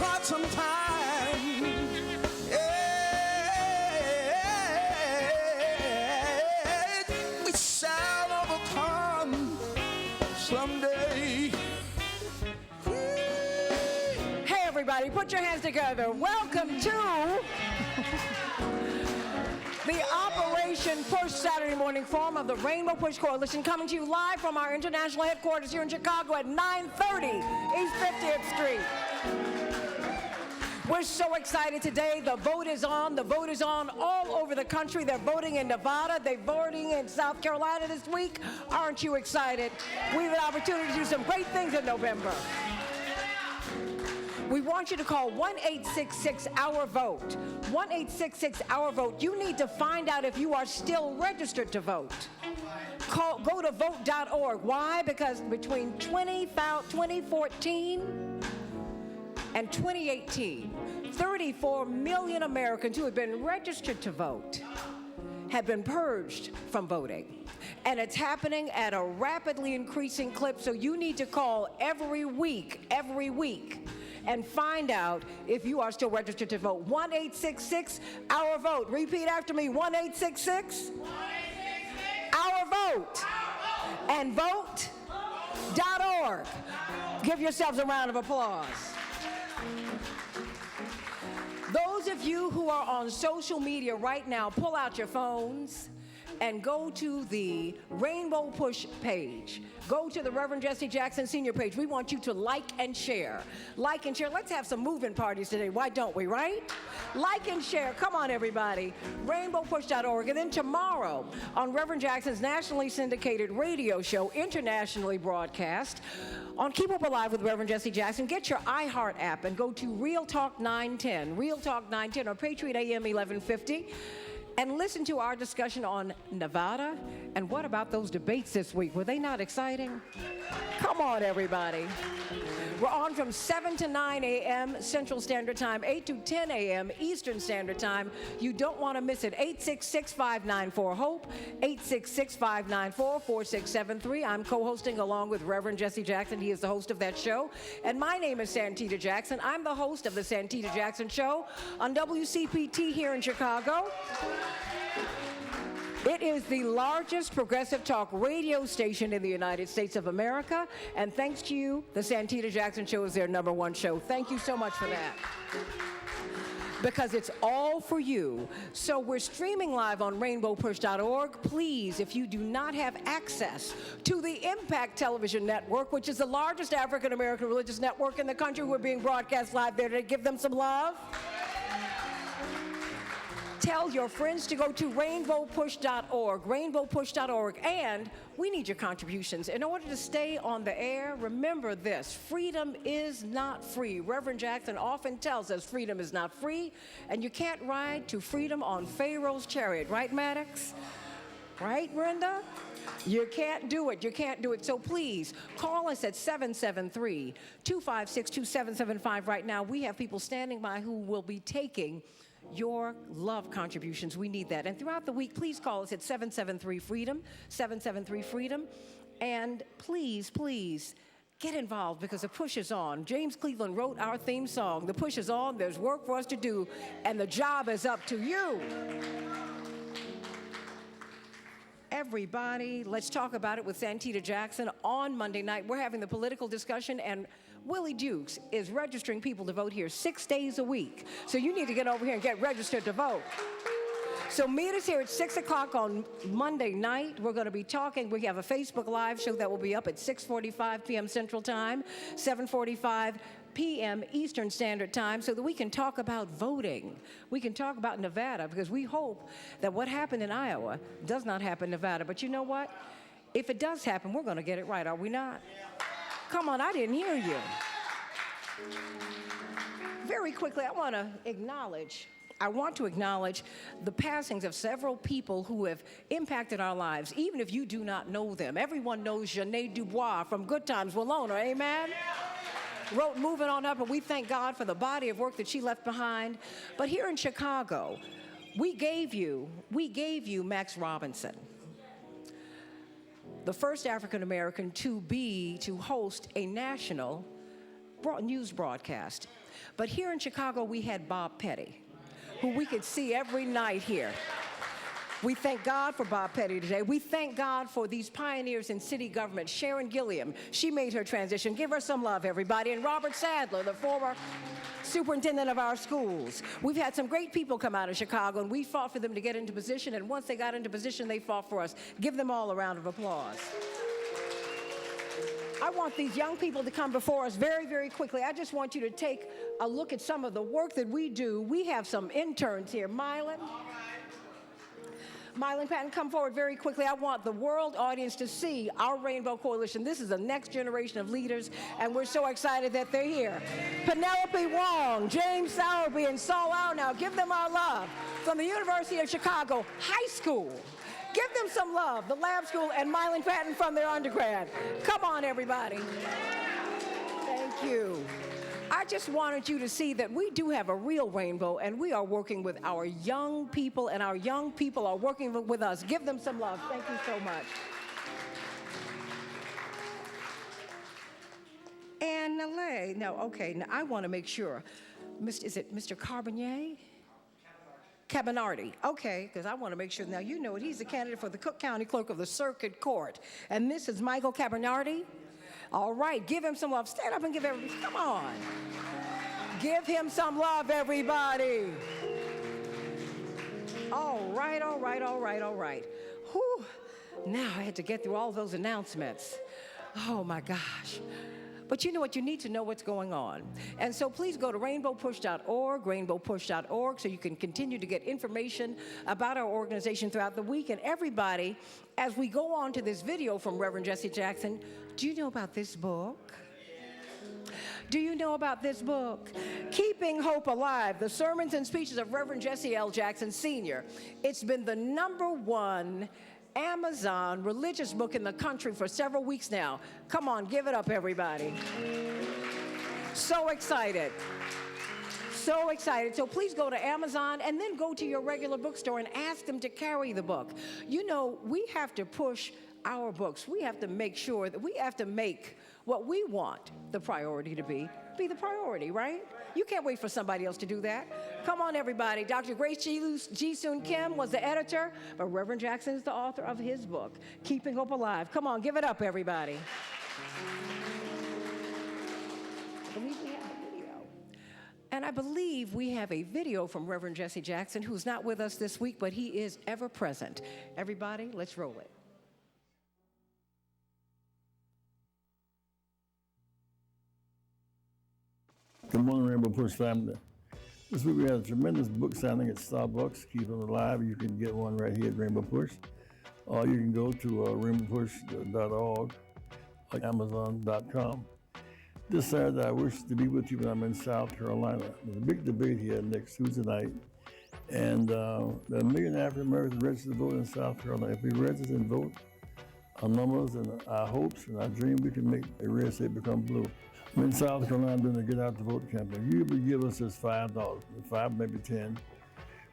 quite some time. We shall overcome someday. Hey, everybody, put your hands together. Welcome to the Operation Push Saturday Morning Forum of the Rainbow Push Coalition, coming to you live from our international headquarters here in Chicago at 930 East 50th Street. We're so excited today. The vote is on. The vote is on all over the country. They're voting in Nevada. They're voting in South Carolina this week. Aren't you excited? We have an opportunity to do some great things in November. We want you to call 1-866-OUR-VOTE. 1-866-OUR-VOTE. You need to find out if you are still registered to vote. Go to vote.org. Why? Because between 2014 and 2018, 34 million Americans who have been registered to vote have been purged from voting. And it's happening at a rapidly increasing clip, so you need to call every week, and find out if you are still registered to vote. 1-866-OUR-VOTE. Repeat after me, 1-866-OUR-VOTE. And vote.org. Give yourselves a round of applause. Those of you who are on social media right now, pull out your phones and go to the Rainbow Push page. Go to the Reverend Jackson Senior page. We want you to like and share. Like and share. Let's have some movement parties today. Why don't we, right? Like and share. Come on, everybody. RainbowPush.org. And then tomorrow on Reverend Jackson's nationally syndicated radio show, internationally broadcast, on Keep Up Alive with Reverend Jesse Jackson, get your iHeart app and go to Real Talk 910. Real Talk 910 or Patriot AM 1150. And listen to our discussion on Nevada. And what about those debates this week? Were they not exciting? Come on, everybody. We're on from 7 to 9 a.m. Central Standard Time, 8 to 10 a.m. Eastern Standard Time. You don't want to miss it. 866-594-HOPE, 866-594-4673. I'm co-hosting along with Reverend Jesse Jackson. He is the host of that show. And my name is Santita Jackson. I'm the host of the Santita Jackson Show on WCPT here in Chicago. It is the largest progressive talk radio station in the United States of America, and thanks to you, the Santita Jackson Show is their #1 show. Thank you so much for that. Because it's all for you. So we're streaming live on rainbowpush.org. Please, if you do not have access to the Impact Television Network, which is the largest African-American religious network in the country, we're being broadcast live there to give them some love. Tell your friends to go to rainbowpush.org, rainbowpush.org, and we need your contributions. In order to stay on the air, remember this: freedom is not free. Reverend Jackson often tells us freedom is not free, and you can't ride to freedom on Pharaoh's chariot. Right, Maddox? Right, Brenda? You can't do it. You can't do it. So please call us at 773-256-2775 right now. We have people standing by who will be taking your love contributions. We need that. And throughout the week, please call us at 773-FREEDOM, 773-FREEDOM. And please, please get involved because the push is on. James Cleveland wrote our theme song. The push is on. There's work for us to do, and the job is up to you. Everybody, let's talk about it with Santita Jackson on Monday night. We're having the political discussion, and Willie Dukes is registering people to vote here 6 days a week. So you need to get over here and get registered to vote. So meet us here at 6 o'clock on Monday night. We're going to be talking. We have a Facebook Live show that will be up at 6:45 p.m. Central Time, 7:45 p.m. Eastern Standard Time, so that we can talk about voting. We can talk about Nevada, because we hope that what happened in Iowa does not happen in Nevada. But you know what? If it does happen, we're going to get it right, are we not? Come on, I didn't hear you. Very quickly, I want to acknowledge the passings of several people who have impacted our lives, even if you do not know them. Everyone knows Janae Dubois from Good Times Walona, amen? Wrote Moving On Up, and we thank God for the body of work that she left behind. But here in Chicago, we gave you Max Robinson, the first African American to host a national news broadcast. But here in Chicago, we had Bob Petty, who we could see every night here. We thank God for Bob Petty today. We thank God for these pioneers in city government. Sharon Gilliam, she made her transition. Give her some love, everybody. And Robert Sadler, the former superintendent of our schools. We've had some great people come out of Chicago, and we fought for them to get into position, and once they got into position, they fought for us. Give them all a round of applause. I want these young people to come before us very, very quickly. I just want you to take a look at some of the work that we do. We have some interns here. Mylan Patton, come forward very quickly. I want the world audience to see our Rainbow Coalition. This is the next generation of leaders, and we're so excited that they're here. Penelope Wong, James Sowerby, and Saul Arnow, give them our love. From the University of Chicago High School. Give them some love. The Lab School and Mylan Patton from their undergrad. Come on, everybody. Thank you. I just wanted you to see that we do have a real rainbow, and we are working with our young people, and our young people are working with us. Give them some love. Thank you so much. And now I want to make sure. Is it Mr. Carbonier? Cabinardi. Okay, because I want to make sure. Now, you know it. He's the candidate for the Cook County Clerk of the Circuit Court. And this is Michael Cabinardi. All right, give him some love. Stand up and give everybody, come on. Give him some love, everybody. All right. Whew. Now I had to get through all those announcements. Oh my gosh. But you know what? You need to know what's going on. And so please go to rainbowpush.org, rainbowpush.org, so you can continue to get information about our organization throughout the week. And everybody, as we go on to this video from Reverend Jesse Jackson, do you know about this book? Do you know about this book? Keeping Hope Alive, the sermons and speeches of Reverend Jesse L. Jackson Sr. It's been the #1 Amazon religious book in the country for several weeks now. Come on, give it up, everybody. So excited. So excited. So please go to Amazon and then go to your regular bookstore and ask them to carry the book. You know, we have to push our books. We have to make sure that we have to make what we want the priority to be the priority, right? You can't wait for somebody else to do that. Come on, everybody. Dr. Grace G. Soon Kim was the editor, but Reverend Jackson is the author of his book, Keeping Hope Alive. Come on, give it up, everybody. I believe we have a video. And I believe we have a video from Reverend Jesse Jackson, who's not with us this week, but he is ever present. Everybody, let's roll it. Good morning, Rainbow Push family. This week we had a tremendous book signing at Starbucks. Keep them alive. You can get one right here at Rainbow Push. Or you can go to rainbowpush.org or Amazon.com. This Saturday, I wish to be with you when I'm in South Carolina. There's a big debate here next Tuesday night. And there are 1 million African Americans registered to vote in South Carolina. If we register and vote, our numbers and our hopes and our dream, we can make a red state become blue. I'm in South Carolina doing a Get Out the Vote campaign. You would give us just $5, 5, maybe 10.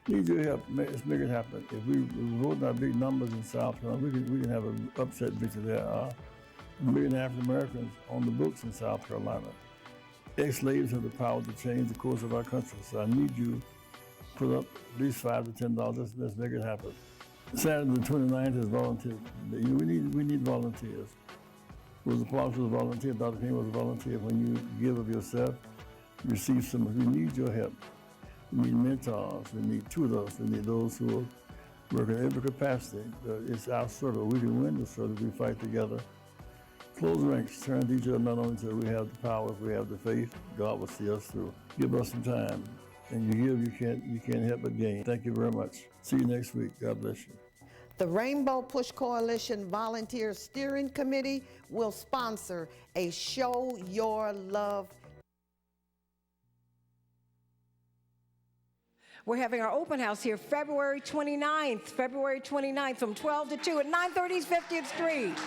We need your help. Let's make it happen. If we vote in our big numbers in South Carolina, we can have an upset victory. There are 1 million African Americans on the books in South Carolina. Ex-slaves have the power to change the course of our country. So I need you to put up at least $5 to $10. Let's make it happen. Saturday the 29th is volunteer. We need volunteers. Was a volunteer. Dr. King was a volunteer. When you give of yourself, you receive some. We need your help. We need mentors. We need tutors. We need those who work in every capacity. It's our struggle. We can win the struggle. We fight together. Close ranks. Turn to each other. Not only until we have the power, if we have the faith, God will see us through. Give us some time. And you give, you can't help but gain. Thank you very much. See you next week. God bless you. The Rainbow Push Coalition Volunteer Steering Committee will sponsor a Show Your Love. We're having our open house here February 29th from 12 to 2 at 930 East 50th Street.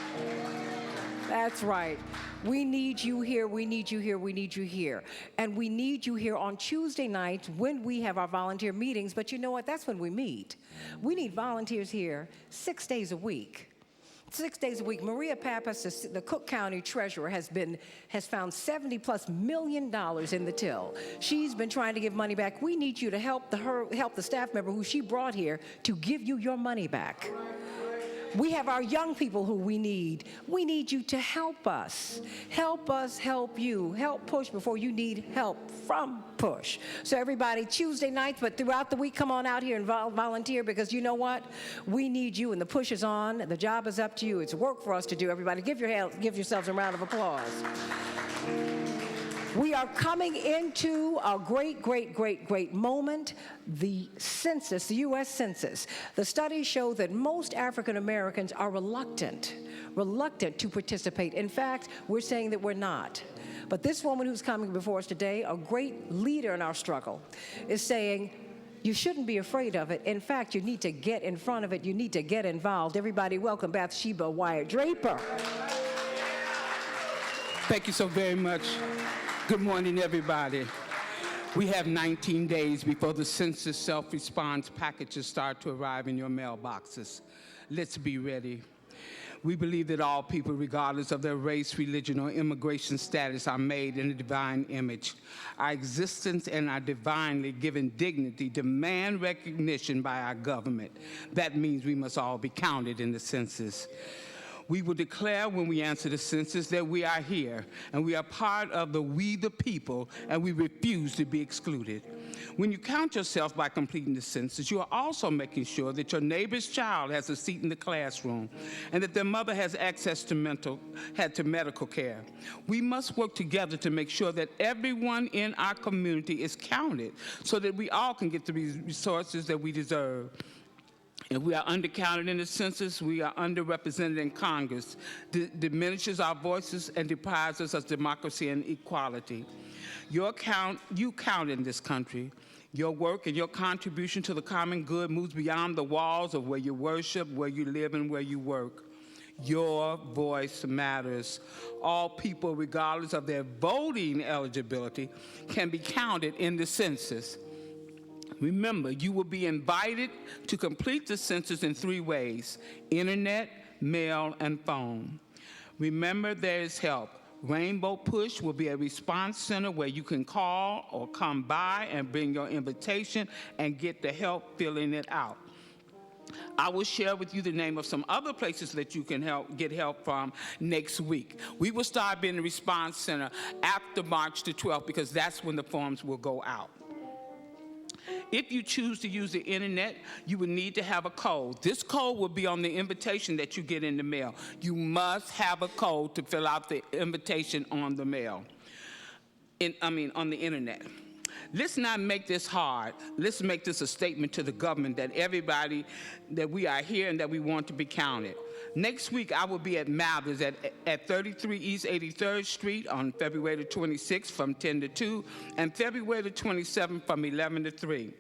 That's right. We need you here, we need you here, we need you here. And we need you here on Tuesday nights when we have our volunteer meetings, but you know what? That's when we meet. We need volunteers here 6 days a week 6 days a week. Maria Pappas, the Cook County treasurer, has found $70+ million in the till. She's been trying to give money back. We need you to help the staff member who she brought here to give you your money back. We have our young people who we need. We need you to help us. Help us help you. Help push before you need help from push. So everybody, Tuesday nights, but throughout the week, come on out here and volunteer, because you know what? We need you, and the push is on. The job is up to you. It's work for us to do. Everybody, give yourselves a round of applause. We are coming into a great moment, the census, the U.S. Census. The studies show that most African Americans are reluctant to participate. In fact, we're saying that we're not. But this woman who's coming before us today, a great leader in our struggle, is saying, you shouldn't be afraid of it. In fact, you need to get in front of it. You need to get involved. Everybody, welcome Bathsheba Wyatt Draper. Thank you so very much. Good morning, everybody. We have 19 days before the census self-response packages start to arrive in your mailboxes. Let's be ready. We believe that all people, regardless of their race, religion, or immigration status, are made in a divine image. Our existence and our divinely given dignity demand recognition by our government. That means we must all be counted in the census. We will declare when we answer the census that we are here, and we are part of the we the people, and we refuse to be excluded. When you count yourself by completing the census, you are also making sure that your neighbor's child has a seat in the classroom and that their mother has access to medical care. We must work together to make sure that everyone in our community is counted so that we all can get the resources that we deserve. If we are undercounted in the census, we are underrepresented in Congress, diminishes our voices and deprives us of democracy and equality. You count in this country. Your work and your contribution to the common good moves beyond the walls of where you worship, where you live, and where you work. Your voice matters. All people, regardless of their voting eligibility, can be counted in the census. Remember, you will be invited to complete the census in 3 ways: internet, mail, and phone. Remember, there is help. Rainbow Push will be a response center where you can call or come by and bring your invitation and get the help filling it out. I will share with you the name of some other places that you can get help from next week. We will start being a response center after March the 12th, because that's when the forms will go out. If you choose to use the internet, you will need to have a code. This code will be on the invitation that you get in the mail. You must have a code to fill out the invitation on the mail. On the internet. Let's not make this hard. Let's make this a statement to the government that we are here and that we want to be counted. Next week, I will be at Mathers at 33 East 83rd Street on February the 26th from 10 to 2, and February the 27th from 11 to 3.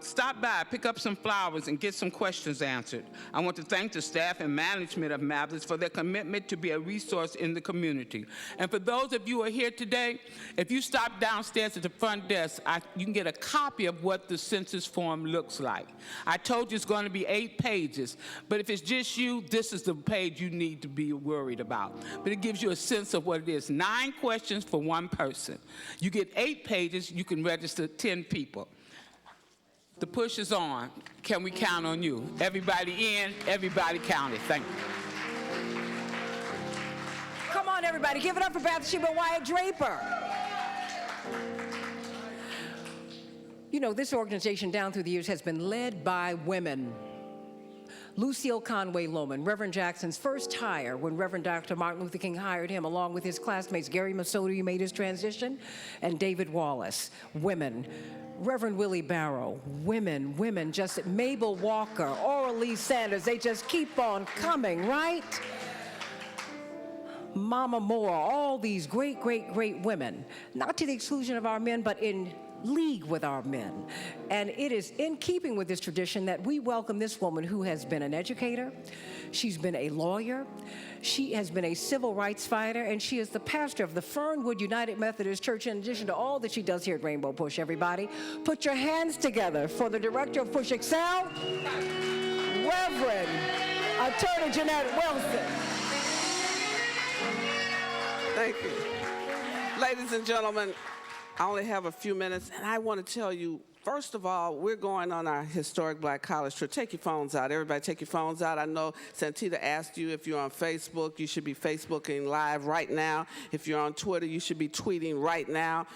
Stop by, pick up some flowers, and get some questions answered. I want to thank the staff and management of Mathers for their commitment to be a resource in the community. And for those of you who are here today, if you stop downstairs at the front desk, you can get a copy of what the census form looks like. I told you it's going to be 8 pages, but if it's just you, this is the page you need to be worried about. But it gives you a sense of what it is. 9 questions for 1 person. You get 8 pages, you can register 10 people. The push is on. Can we count on you? Everybody in, everybody counted. Thank you. Come on, everybody. Give it up for Bathsheba Wyatt Draper. You know, this organization down through the years has been led by women. Lucille Conway Lohman, Reverend Jackson's first hire when Reverend Dr. Martin Luther King hired him, along with his classmates Gary Masodi, who made his transition, and David Wallace. Women. Reverend Willie Barrow, women, just Mabel Walker, Oralee Sanders, they just keep on coming, right? Mama Moore, all these great women, not to the exclusion of our men, but in league with our men. And it is in keeping with this tradition that we welcome this woman who has been an educator, she's been a lawyer, she has been a civil rights fighter, and she is the pastor of the Fernwood United Methodist Church, in addition to all that she does here at Rainbow Push. Everybody, put your hands together for the director of Push Excel, Reverend Attorney Jeanette Wilson. Thank you. Ladies and gentlemen, I only have a few minutes, and I want to tell you, first of all, we're going on our historic Black College tour. Take your phones out. Everybody take your phones out. I know Santita asked you if you're on Facebook, you should be Facebooking live right now. If you're on Twitter, you should be tweeting right now.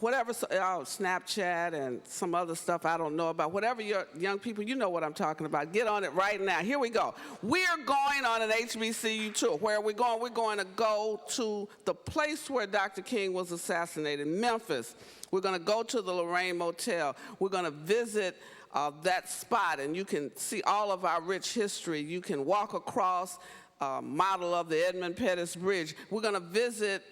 Whatever, Snapchat and some other stuff I don't know about, whatever your young people, you know what I'm talking about. Get on it right now. Here we go. We're going on an HBCU tour. Where are we going? We're going to go to the place where Dr. King was assassinated, Memphis. We're going to go to the Lorraine Motel. We're going to visit that spot, and you can see all of our rich history. You can walk across model of the Edmund Pettus Bridge. We're going to visit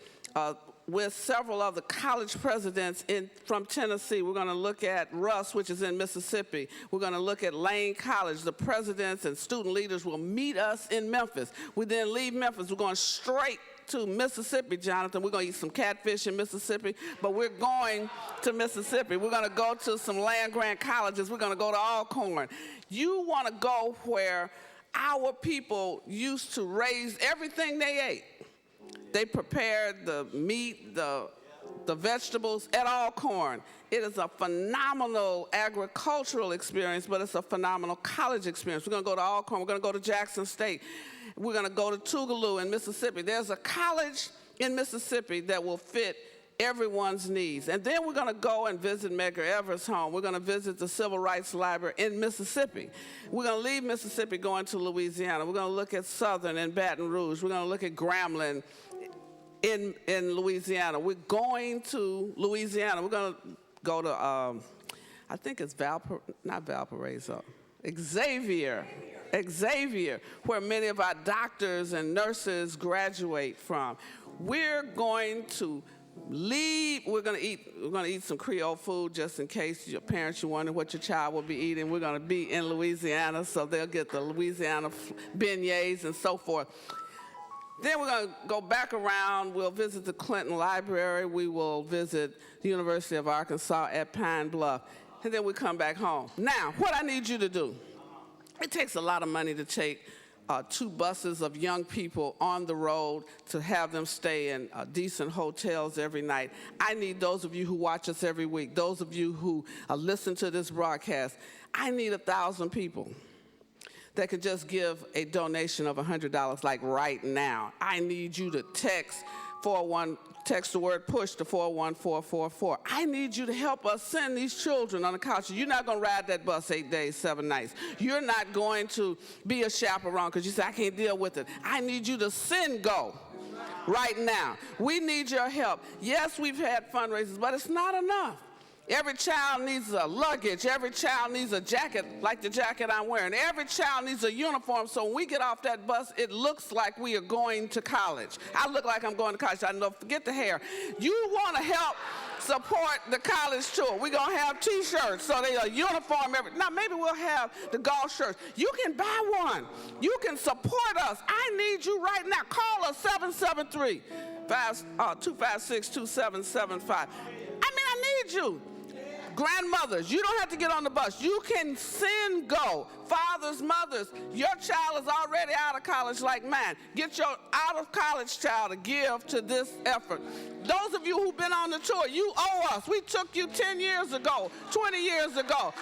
with several of the college presidents from Tennessee. We're going to look at Russ, which is in Mississippi. We're going to look at Lane College. The presidents and student leaders will meet us in Memphis. We then leave Memphis. We're going straight to Mississippi, Jonathan. We're going to eat some catfish in Mississippi, but we're going to Mississippi. We're going to go to some land-grant colleges. We're going to go to Alcorn. You want to go where our people used to raise everything they ate. They prepared the meat, the vegetables at Alcorn. It is a phenomenal agricultural experience, but it's a phenomenal college experience. We're going to go to Alcorn. We're going to go to Jackson State. We're going to go to Tougaloo in Mississippi. There's a college in Mississippi that will fit everyone's needs. And then we're going to go and visit Medgar Evers' home. We're going to visit the Civil Rights Library in Mississippi. We're going to leave Mississippi going to Louisiana. We're going to look at Southern and Baton Rouge. We're going to look at Grambling in Louisiana. We're going to Louisiana. We're going to go to, I think it's not Valparaiso, Xavier, where many of our doctors and nurses graduate from. We're going to leave. We're going to eat some Creole food just in case your parents, you wonder what your child will be eating. We're going to be in Louisiana, so they'll get the Louisiana beignets and so forth. Then we're going to go back around. We'll visit the Clinton Library. We will visit the University of Arkansas at Pine Bluff. And then we come back home. Now, what I need you to do, it takes a lot of money to take 2 buses of young people on the road to have them stay in decent hotels every night. I need those of you who watch us every week, those of you who listen to this broadcast, I need 1,000 people that could just give a donation of $100 like right now. I need you to text the word PUSH to 41444. I need you to help us send these children on the couch. You're not going to ride that bus 8 days, 7 nights. You're not going to be a chaperone because you say, I can't deal with it. I need you to go right now. We need your help. Yes, we've had fundraisers, but it's not enough. Every child needs a luggage. Every child needs a jacket like the jacket I'm wearing. Every child needs a uniform, so when we get off that bus, it looks like we are going to college. I look like I'm going to college. I know, forget the hair. You want to help support the college tour. We're going to have T-shirts, so they are uniform. Now, maybe we'll have the golf shirts. You can buy one. You can support us. I need you right now. Call us 773-256-2775. I need you. Grandmothers, you don't have to get on the bus. You can go. Fathers, mothers, your child is already out of college like mine. Get your out-of-college child to give to this effort. Those of you who've been on the tour, you owe us. We took you 10 years ago, 20 years ago.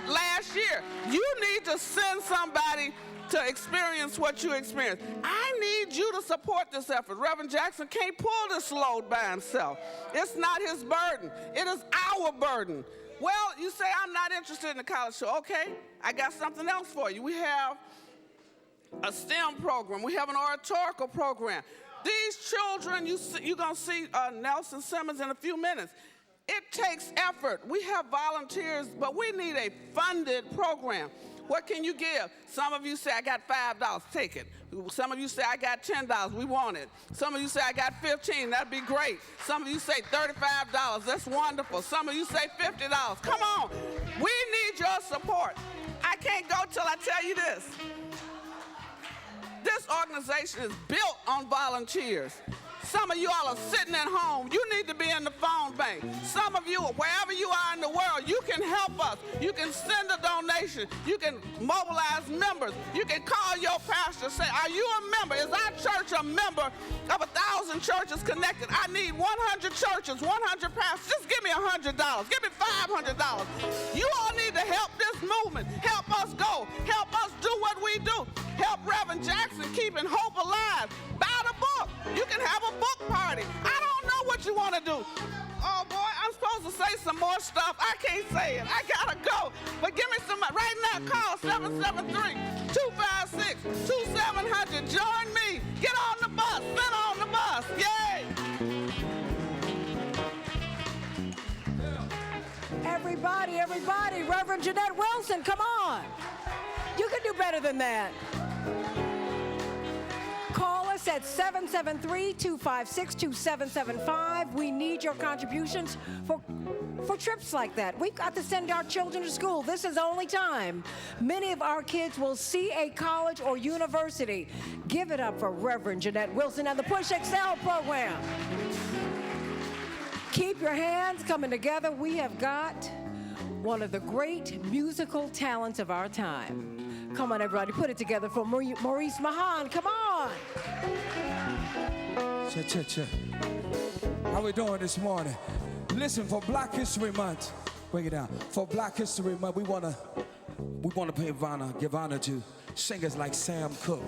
Last year, you need to send somebody to experience what you experienced. I need you to support this effort. Reverend Jackson can't pull this load by himself. It's not his burden. It is our burden. Well, you say, I'm not interested in the college show. Okay, I got something else for you. We have a STEM program. We have an oratorical program. These children, you're going to see Nelson Simmons in a few minutes. It takes effort. We have volunteers, but we need a funded program. What can you give? Some of you say, I got $5, take it. Some of you say, I got $10, we want it. Some of you say, I got $15, that'd be great. Some of you say $35, that's wonderful. Some of you say $50. Come on, we need your support. I can't go till I tell you this. This organization is built on volunteers. Some of you all are sitting at home. You need to be in the phone bank. Some of you, wherever you are in the world, you can help us. You can send a donation. You can mobilize members. You can call your pastor, say, are you a member? Is our church a member of 1,000 churches connected? I need 100 churches, 100 pastors. Just give me $100. Give me $500. You all need to help this movement. Help us go. Help us do what we do. Help Reverend Jackson keeping hope alive. Buy the book. You can have a book party. I don't know what you want to do. Oh boy, I'm supposed to say some more stuff. I can't say it. I gotta go. But give me some, right now, call 773-256-2700. Join me. Get on the bus. Sit on the bus. Yay. Everybody, Reverend Jeanette Wilson, come on. You can do better than that. Call us at 773-256-2775. We need your contributions for trips like that. We've got to send our children to school. This is the only time many of our kids will see a college or university. Give it up for Reverend Jeanette Wilson and the Push Excel program. Keep your hands coming together. We have got one of the great musical talents of our time. Come on, everybody, put it together for Maurice Mahan. Come on. Cha. How we doing this morning? Listen, for Black History Month, break it down. For Black History Month, we wanna give honor to singers like Sam Cooke,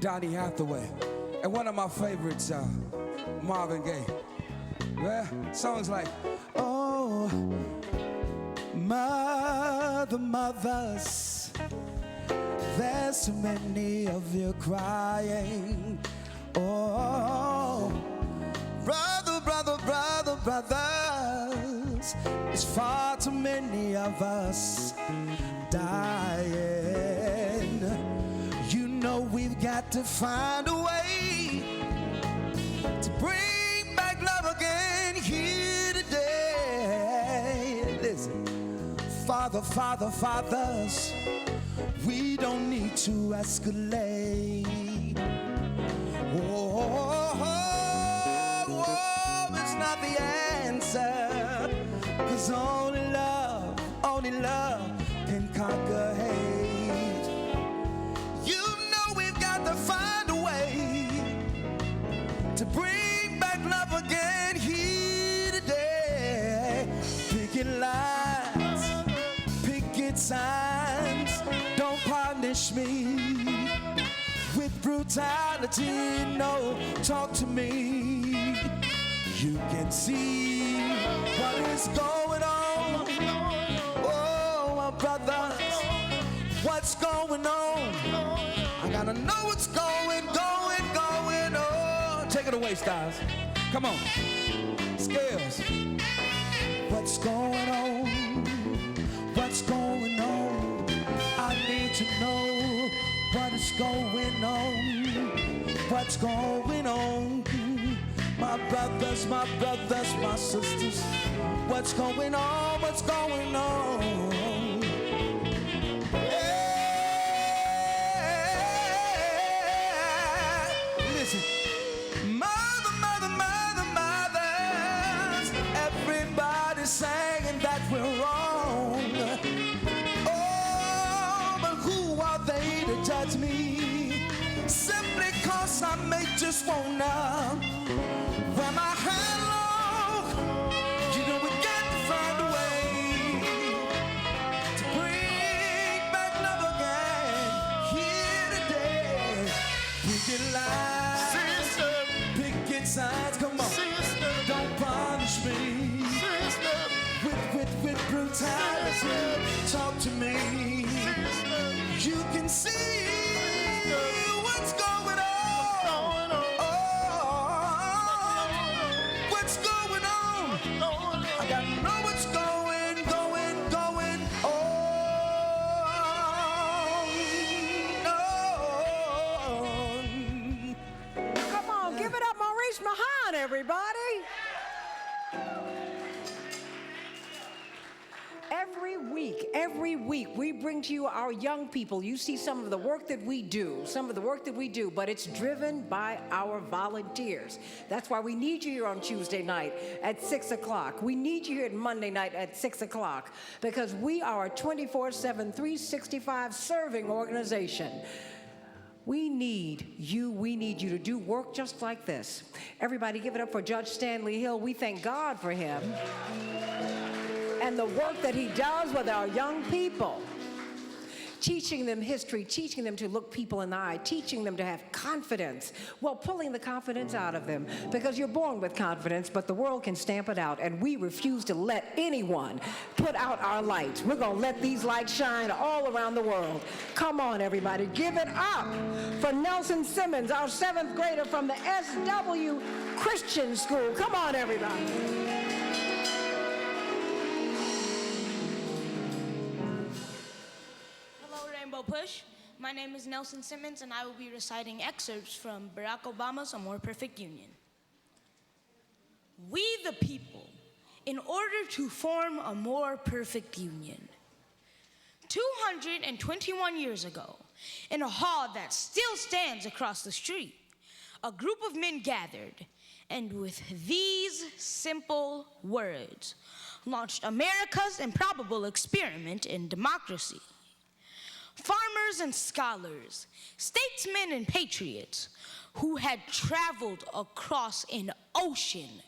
Donny Hathaway, and one of my favorites, Marvin Gaye. Yeah, songs like, oh, mothers, there's so many of you crying. Oh, brothers, it's far too many of us dying. You know we've got to find a way to bring back love again here today. Listen, fathers, we don't need to escalate. Oh, it's not the answer, 'cause only love can conquer hate. You know we've got to find a way to bring back love again here today. Picket lines, picket signs, don't punish me with brutality, no, talk to me. You can see what is going on. Oh, my brothers, what's going on? I gotta know what's going on. Take it away, Styles. Come on. Scales. What's going on? What's going on? I need to know what is going on. What's going on? My brothers, my sisters. What's going on? What's going on? Yeah. Listen. Mothers. Everybody's saying that we're wrong. Oh, but who are they to judge me? Simply 'cause I may just wanna wear my hand long. You know we got to find a way to bring back love again here today. Picket lines, sister, picket signs, come on, sister, don't punish me, sister, with brutality, talk to me, sister. You can see what's going on. I gotta know what's going on. Come on, give it up, Maurice Mahan, everybody. Every week we bring to you our young people. You see some of the work that we do, but it's driven by our volunteers. That's why we need you here on Tuesday night at 6 o'clock. We need you here Monday night at 6 o'clock because we are a 24/7, 365 serving organization. We need you to do work just like this. Everybody give it up for Judge Stanley Hill. We thank God for him and the work that he does with our young people. Teaching them history, teaching them to look people in the eye, teaching them to have confidence, well, pulling the confidence out of them, because you're born with confidence, but the world can stamp it out, and we refuse to let anyone put out our lights. We're going to let these lights shine all around the world. Come on, everybody, give it up for Nelson Simmons, our 7th grader from the SW Christian School. Come on, everybody. Push. My name is Nelson Simmons, and I will be reciting excerpts from Barack Obama's A More Perfect Union. We the people, in order to form a more perfect union. 221 years ago, in a hall that still stands across the street, a group of men gathered, and with these simple words, launched America's improbable experiment in democracy. Farmers and scholars, statesmen and patriots who had traveled across an ocean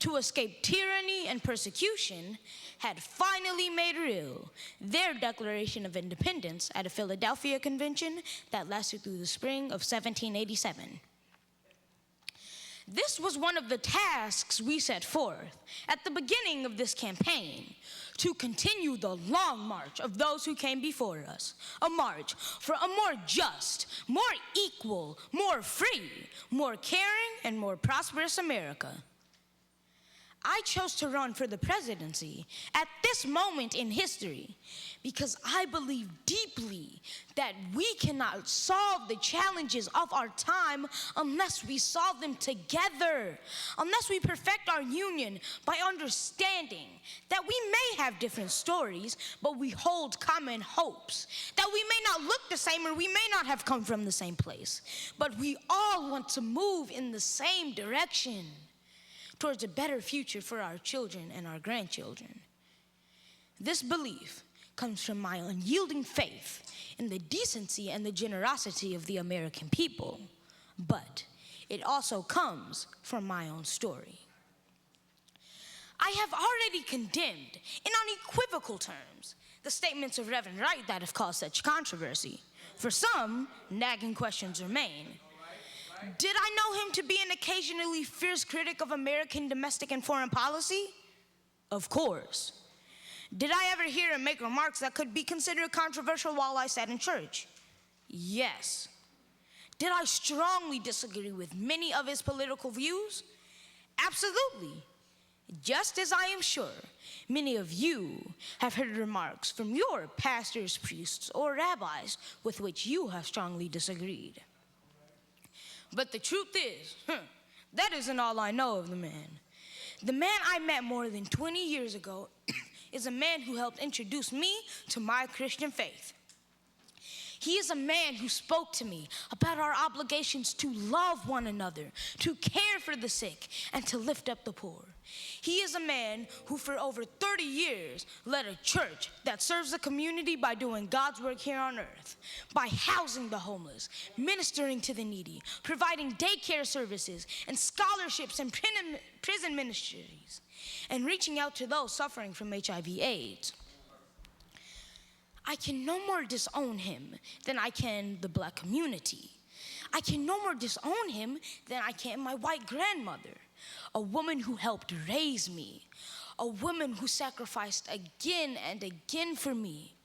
to escape tyranny and persecution had finally made real their Declaration of Independence at a Philadelphia convention that lasted through the spring of 1787. This was one of the tasks we set forth at the beginning of this campaign, to continue the long march of those who came before us, a march for a more just, more equal, more free, more caring, and more prosperous America. I chose to run for the presidency at this moment in history because I believe deeply that we cannot solve the challenges of our time unless we solve them together, unless we perfect our union by understanding that we may have different stories, but we hold common hopes, that we may not look the same or we may not have come from the same place, but we all want to move in the same direction towards a better future for our children and our grandchildren. This belief comes from my unyielding faith in the decency and the generosity of the American people, but it also comes from my own story. I have already condemned in unequivocal terms the statements of Reverend Wright that have caused such controversy. For some, nagging questions remain. Did I know him to be an occasionally fierce critic of American domestic and foreign policy? Of course. Did I ever hear him make remarks that could be considered controversial while I sat in church? Yes. Did I strongly disagree with many of his political views? Absolutely. Just as I am sure many of you have heard remarks from your pastors, priests, or rabbis with which you have strongly disagreed. But the truth is, that isn't all I know of the man. The man I met more than 20 years ago is a man who helped introduce me to my Christian faith. He is a man who spoke to me about our obligations to love one another, to care for the sick, and to lift up the poor. He is a man who for over 30 years led a church that serves the community by doing God's work here on earth, by housing the homeless, ministering to the needy, providing daycare services and scholarships and prison ministries, and reaching out to those suffering from HIV/AIDS. I can no more disown him than I can the black community. I can no more disown him than I can my white grandmother, a woman who helped raise me, a woman who sacrificed again and again for me,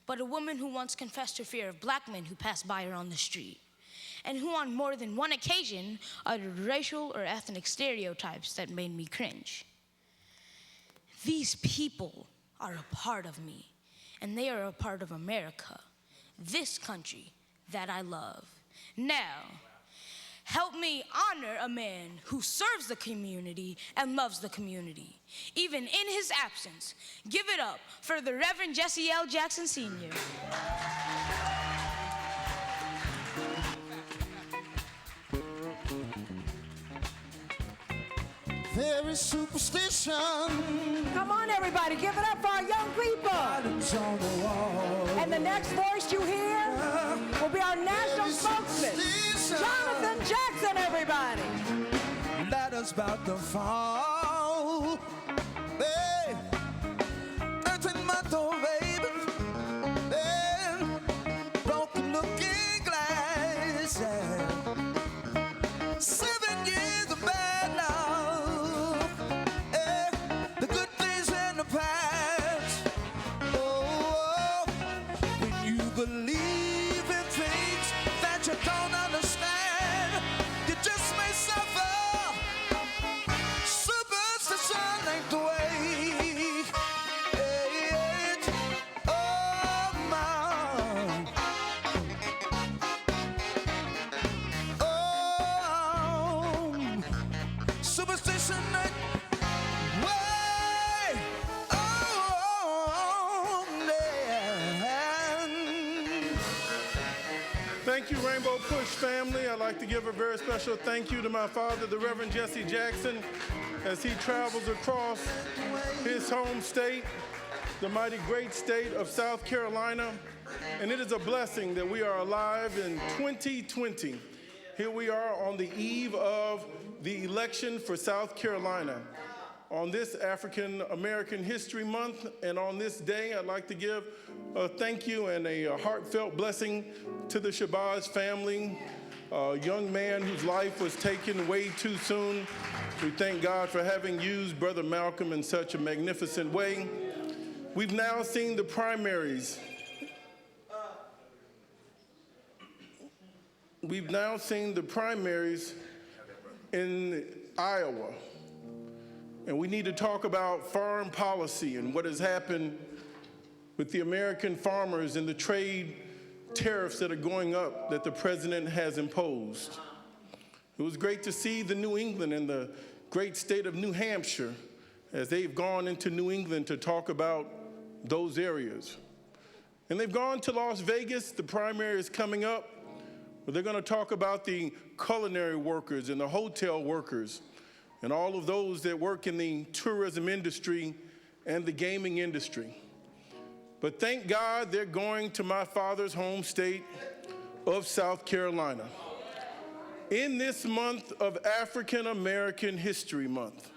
but a woman who once confessed her fear of black men who passed by her on the street, and who on more than one occasion uttered racial or ethnic stereotypes that made me cringe. These people are a part of me, and they are a part of America, this country that I love. Now, Help me honor a man who serves the community and loves the community, even in his absence. Give it up for the Reverend Jesse L. Jackson Sr. There is superstition. Come on, everybody, give it up for our young people. Items on the wall. And the next voice you hear will be our national spokesman, Jonathan Jackson, everybody. Ladders about to fall. Hey, earth in my door, baby. Hey, broken looking glass. Yeah. 7 years of bad love. Hey, the good things in the past. Oh, when you believe in things that you don't understand, you just may suffer. Superstition ain't the way. Oh, my. Oh, superstition ain't way. Oh, yeah. Thank you, Rainbow Push family. I'd like to give a very special thank you to my father, the Reverend Jesse Jackson, as he travels across his home state, the mighty great state of South Carolina. And it is a blessing that we are alive in 2020. Here we are on the eve of the election for South Carolina. On this African American History Month and on this day, I'd like to give a thank you and a heartfelt blessing to the Shabazz family, a young man whose life was taken way too soon. We thank God for having used Brother Malcolm in such a magnificent way. We've now seen the primaries. We've now seen the primaries in Iowa. And we need to talk about foreign policy and what has happened with the American farmers and the trade tariffs that are going up that the president has imposed. It was great to see the New England and the great state of New Hampshire as they've gone into New England to talk about those areas. And they've gone to Las Vegas. The primary is coming up, where they're going to talk about the culinary workers and the hotel workers and all of those that work in the tourism industry and the gaming industry. But thank God they're going to my father's home state of South Carolina. In this month of African American History Month,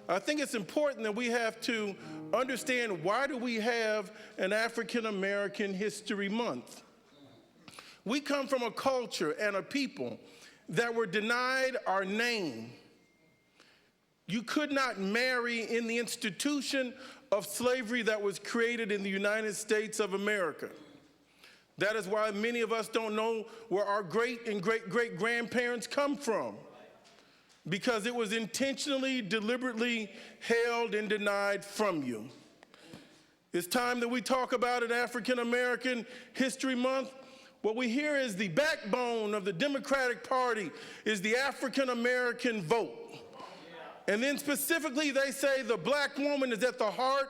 I think it's important that we have to understand, why do we have an African American History Month? We come from a culture and a people that were denied our name. You could not marry in the institution of slavery that was created in the United States of America. That is why many of us don't know where our great and great-great-grandparents come from, because it was intentionally, deliberately held and denied from you. It's time that we talk about it. African American History Month. What we hear is the backbone of the Democratic Party is the African American vote. And then specifically they say the black woman is at the heart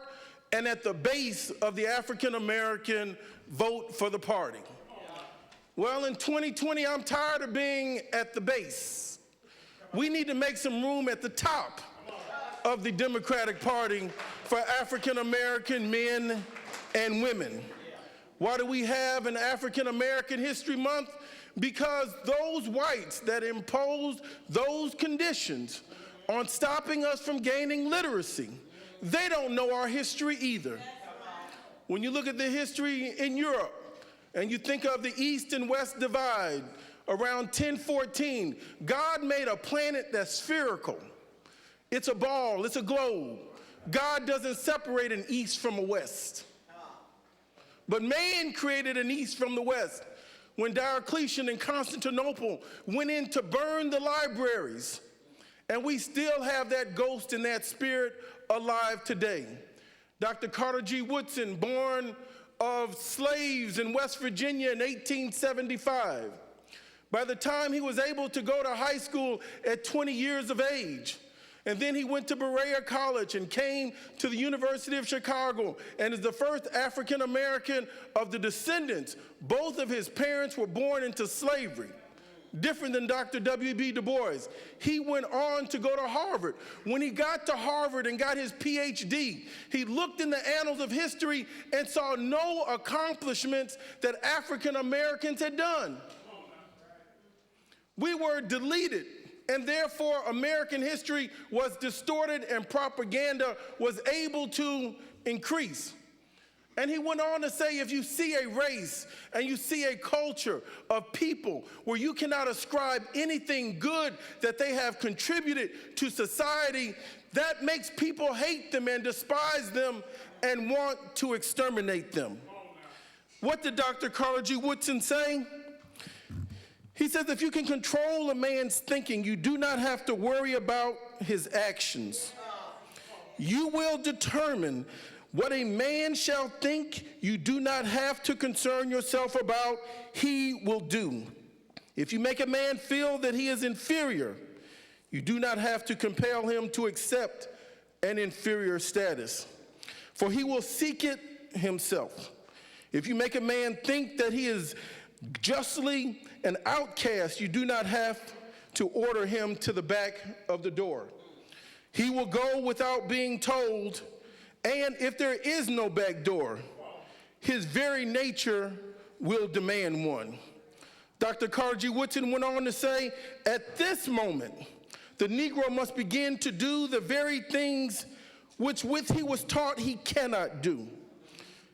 and at the base of the African American vote for the party. Well, in 2020, I'm tired of being at the base. We need to make some room at the top of the Democratic Party for African American men and women. Why do we have an African American History Month? Because those whites that imposed those conditions on stopping us from gaining literacy, they don't know our history either. When you look at the history in Europe and you think of the East and West divide around 1014, God made a planet that's spherical. It's a ball, it's a globe. God doesn't separate an East from a West. But man created an East from the West. When Diocletian in Constantinople went in to burn the libraries, and we still have that ghost and that spirit alive today. Dr. Carter G. Woodson, born of slaves in West Virginia in 1875, By the time he was able to go to high school at 20 years of age, and then he went to Berea College and came to the University of Chicago and is the first African American of the descendants. Both of his parents were born into slavery. Different than Dr. W.B. Du Bois. He went on to go to Harvard. When he got to Harvard and got his PhD, he looked in the annals of history and saw no accomplishments that African Americans had done. We were deleted, and therefore American history was distorted and propaganda was able to increase. And he went on to say, if you see a race and you see a culture of people where you cannot ascribe anything good that they have contributed to society, that makes people hate them and despise them and want to exterminate them. What did Dr. Carter G. Woodson say? He says, if you can control a man's thinking, you do not have to worry about his actions. You will determine what a man shall think. You do not have to concern yourself about, he will do. If you make a man feel that he is inferior, you do not have to compel him to accept an inferior status, for he will seek it himself. If you make a man think that he is justly an outcast, you do not have to order him to the back of the door. He will go without being told. And if there is no back door, his very nature will demand one. Dr. Carter G. Woodson went on to say, at this moment, the Negro must begin to do the very things which with he was taught he cannot do.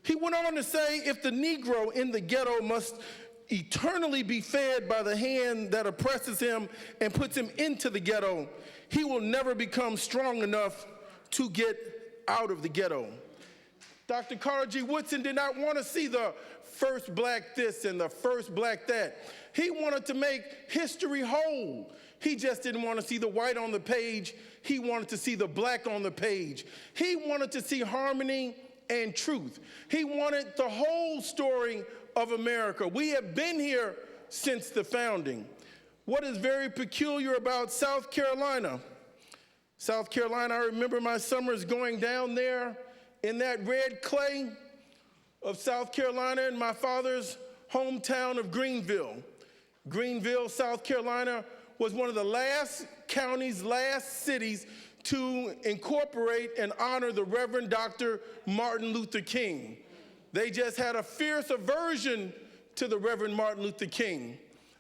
He went on to say, if the Negro in the ghetto must eternally be fed by the hand that oppresses him and puts him into the ghetto, he will never become strong enough to get out of the ghetto. Dr. Carter G. Woodson did not want to see the first black this and the first black that. He wanted to make history whole. He just didn't want to see the white on the page. He wanted to see the black on the page. He wanted to see harmony and truth. He wanted the whole story of America. We have been here since the founding. What is very peculiar about South Carolina? South Carolina, I remember my summers going down there in that red clay of South Carolina in my father's hometown of Greenville. Greenville, South Carolina was one of the last counties, last cities to incorporate and honor the Reverend Dr. Martin Luther King. They just had a fierce aversion to the Reverend Martin Luther King.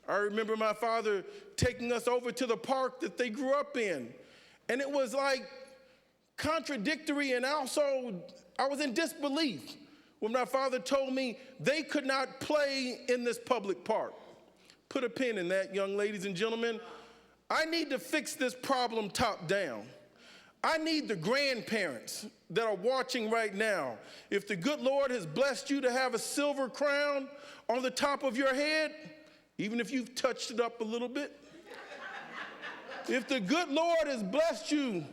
I remember my father taking us over to the park that they grew up in. And it was like contradictory, and also I was in disbelief when my father told me they could not play in this public park. Put a pin in that, young ladies and gentlemen. I need to fix this problem top down. I need the grandparents that are watching right now. If the good Lord has blessed you to have a silver crown on the top of your head, even if you've touched it up a little bit, if the good Lord has blessed you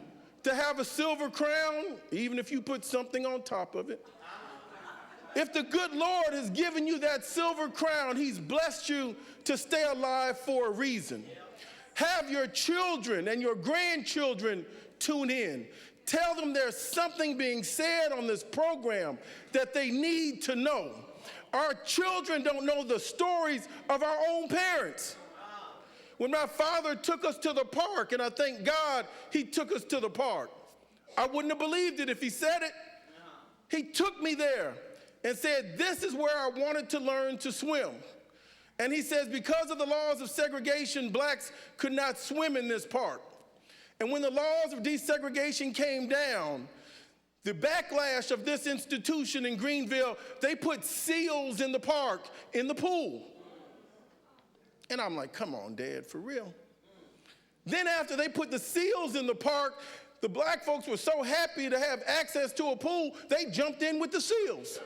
to have a silver crown, even if you put something on top of it, if the good Lord has given you that silver crown, he's blessed you to stay alive for a reason. Have your children and your grandchildren tune in. Tell them there's something being said on this program that they need to know. Our children don't know the stories of our own parents. When my father took us to the park, and I thank God he took us to the park, I wouldn't have believed it if he said it. He took me there and said, this is where I wanted to learn to swim. And he says, because of the laws of segregation, blacks could not swim in this park. And when the laws of desegregation came down, the backlash of this institution in Greenville, they put seals in the park, in the pool. And I'm like, come on, Dad, for real? Then after they put the seals in the park, the black folks were so happy to have access to a pool, they jumped in with the seals.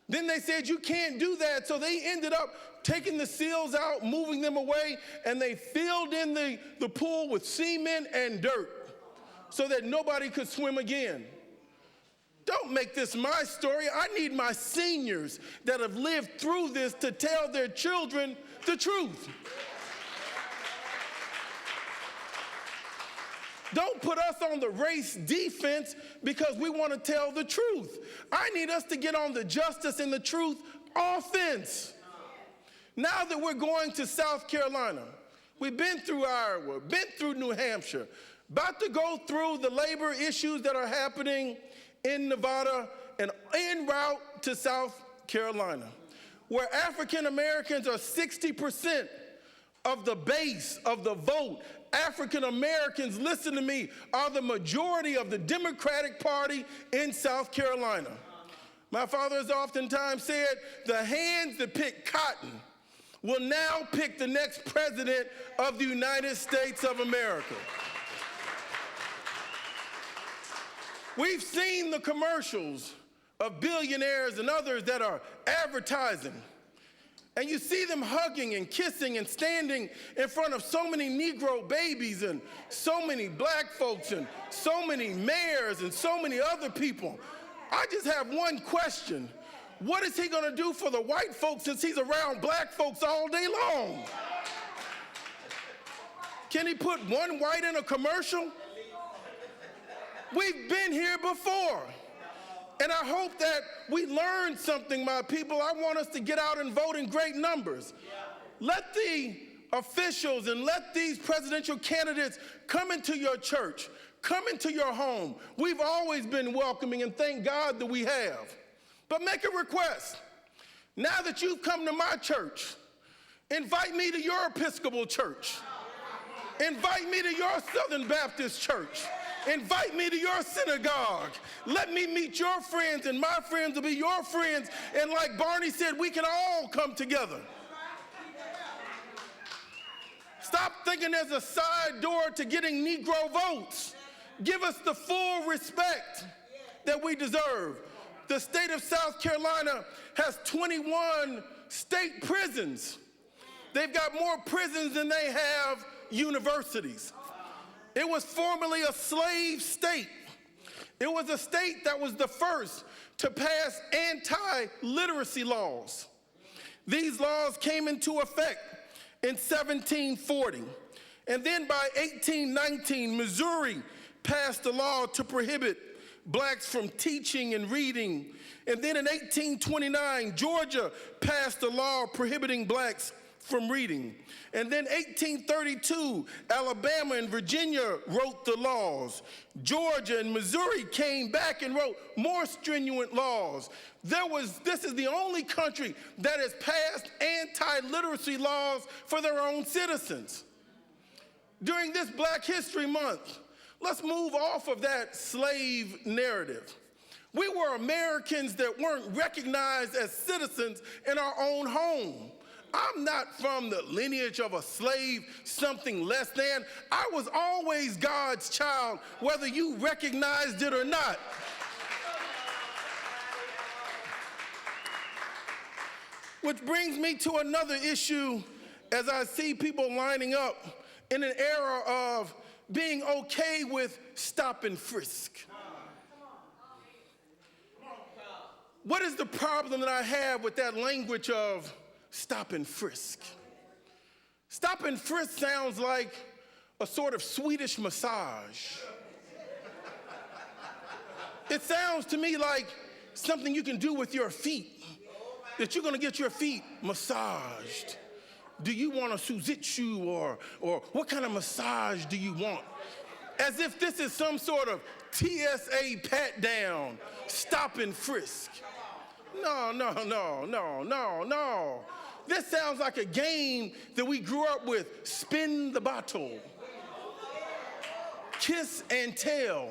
Then they said, you can't do that. So they ended up taking the seals out, moving them away, and they filled in the pool with cement and dirt so that nobody could swim again. Don't make this my story. I need my seniors that have lived through this to tell their children the truth. Don't put us on the race defense because we want to tell the truth. I need us to get on the justice and the truth offense. Now that we're going to South Carolina, we've been through Iowa, been through New Hampshire, about to go through the labor issues that are happening in Nevada and en route to South Carolina, where African Americans are 60% of the base of the vote. African Americans, listen to me, are the majority of the Democratic Party in South Carolina. My father has oftentimes said, the hands that pick cotton will now pick the next president of the United States of America. We've seen the commercials of billionaires and others that are advertising. And you see them hugging and kissing and standing in front of so many Negro babies and so many black folks and so many mayors and so many other people. I just have one question. What is he going to do for the white folks since he's around black folks all day long? Can he put one white in a commercial? We've been here before. And I hope that we learn something, my people. I want us to get out and vote in great numbers. Let the officials and let these presidential candidates come into your church, come into your home. We've always been welcoming, and thank God that we have. But make a request. Now that you've come to my church, invite me to your Episcopal church. Invite me to your Southern Baptist church. Invite me to your synagogue. Let me meet your friends, and my friends will be your friends. And like Barney said, we can all come together. Stop thinking there's a side door to getting Negro votes. Give us the full respect that we deserve. The state of South Carolina has 21 state prisons. They've got more prisons than they have universities. It was formerly a slave state. It was a state that was the first to pass anti-literacy laws. These laws came into effect in 1740. And then by 1819, Missouri passed a law to prohibit blacks from teaching and reading. And then in 1829, Georgia passed a law prohibiting blacks from reading. And then 1832, Alabama and Virginia wrote the laws. Georgia and Missouri came back and wrote more stringent laws. This is the only country that has passed anti-literacy laws for their own citizens. During this Black History Month, let's move off of that slave narrative. We were Americans that weren't recognized as citizens in our own home. I'm not from the lineage of a slave, something less than. I was always God's child, whether you recognized it or not. Which brings me to another issue as I see people lining up in an era of being okay with stop and frisk. What is the problem that I have with that language of stop and frisk? Stop and frisk sounds like a sort of Swedish massage. It sounds to me like something you can do with your feet, that you're gonna get your feet massaged. Do you want a suzitsu or what kind of massage do you want? As if this is some sort of TSA pat down, stop and frisk. No. This sounds like a game that we grew up with. Spin the bottle. Kiss and tell.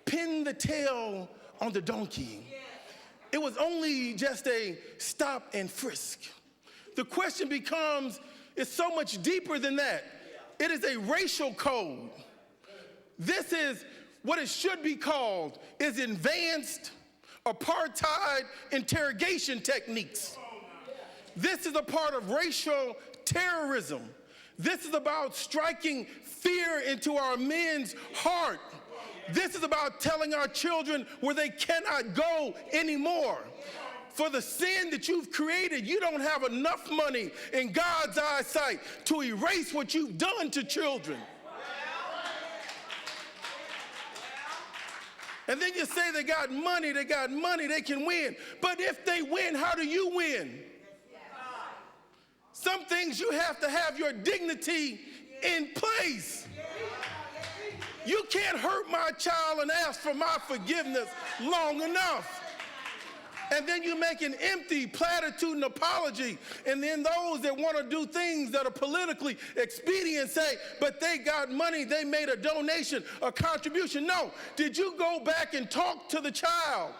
Pin the tail on the donkey. It was only just a stop and frisk. The question becomes, it's so much deeper than that. It is a racial code. This is what it should be called, is advanced apartheid interrogation techniques. This is a part of racial terrorism. This is about striking fear into our men's heart. This is about telling our children where they cannot go anymore. for the sin that you've created, you don't have enough money in God's eyesight to erase what you've done to children. And then you say they got money, they can win. But if they win, how do you win? Some things you have to have your dignity in place. You can't hurt my child and ask for my forgiveness long enough. And then you make an empty platitude apology, and then those that want to do things that are politically expedient say, but they got money, they made a donation, a contribution. No, did you go back and talk to the child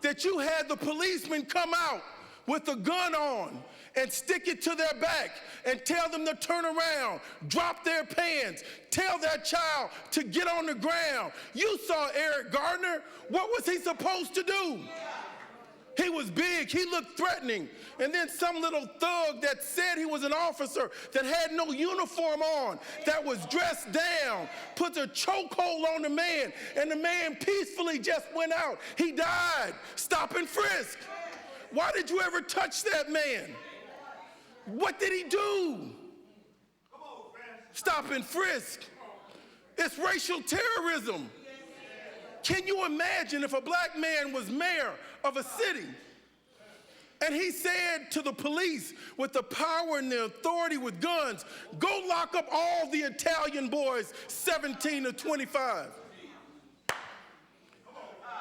that you had the policeman come out with a gun on and stick it to their back and tell them to turn around, drop their pants, tell that child to get on the ground? You saw Eric Gardner. What was he supposed to do? He was big, he looked threatening. And then some little thug that said he was an officer that had no uniform on, that was dressed down, puts a chokehold on the man, and the man peacefully just went out. He died. Stop and frisk. Why did you ever touch that man? What did he do? Stop and frisk. It's racial terrorism. Can you imagine if a black man was mayor of a city and he said to the police with the power and the authority with guns, go lock up all the Italian boys 17 to 25.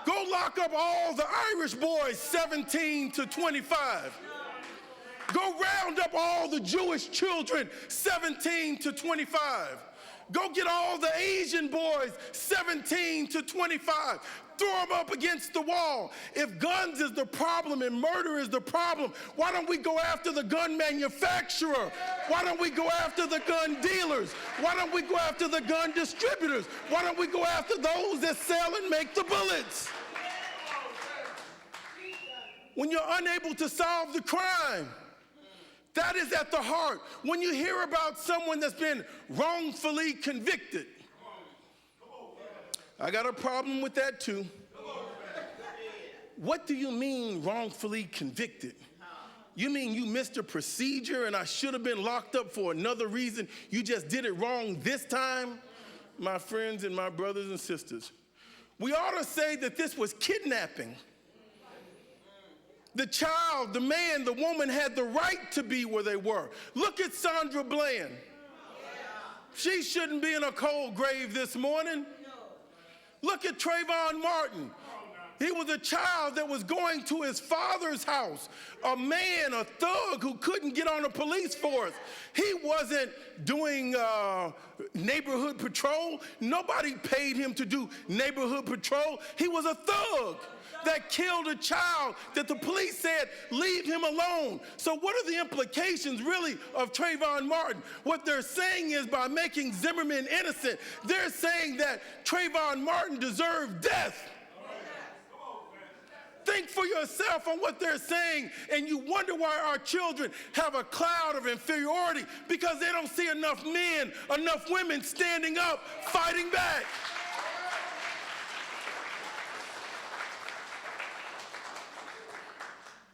Go lock up all the Irish boys 17 to 25. Go round up all the Jewish children 17 to 25. Go get all the Asian boys 17 to 25. Throw them up against the wall. If guns is the problem and murder is the problem, why don't we go after the gun manufacturer? Why don't we go after the gun dealers? Why don't we go after the gun distributors? Why don't we go after those that sell and make the bullets? When you're unable to solve the crime, that is at the heart. When you hear about someone that's been wrongfully convicted, I got a problem with that too. What do you mean wrongfully convicted? You mean you missed a procedure and I should have been locked up for another reason? You just did it wrong this time? My friends and my brothers and sisters, we ought to say that this was kidnapping. The child, the man, the woman had the right to be where they were. Look at Sandra Bland. She shouldn't be in a cold grave this morning. Look at Trayvon Martin. He was a child that was going to his father's house, a man, a thug who couldn't get on a police force. He wasn't doing neighborhood patrol. Nobody paid him to do neighborhood patrol. He was a thug that killed a child that the police said, leave him alone. So what are the implications really of Trayvon Martin? What they're saying is by making Zimmerman innocent, they're saying that Trayvon Martin deserved death. Think for yourself on what they're saying, and you wonder why our children have a cloud of inferiority, because they don't see enough men, enough women standing up, fighting back.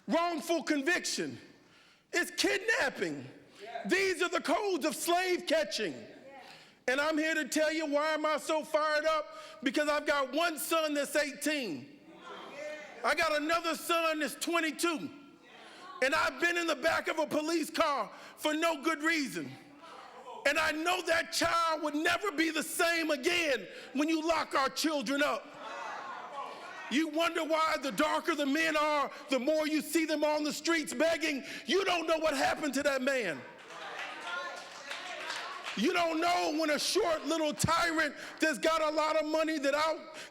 Wrongful conviction is kidnapping. These are the codes of slave catching. And I'm here to tell you, why am I so fired up? Because I've got one son that's 18. I got another son that's 22. And I've been in the back of a police car for no good reason. And I know that child would never be the same again when you lock our children up. You wonder why the darker the men are, the more you see them on the streets begging. You don't know what happened to that man. You don't know when a short little tyrant that's got a lot of money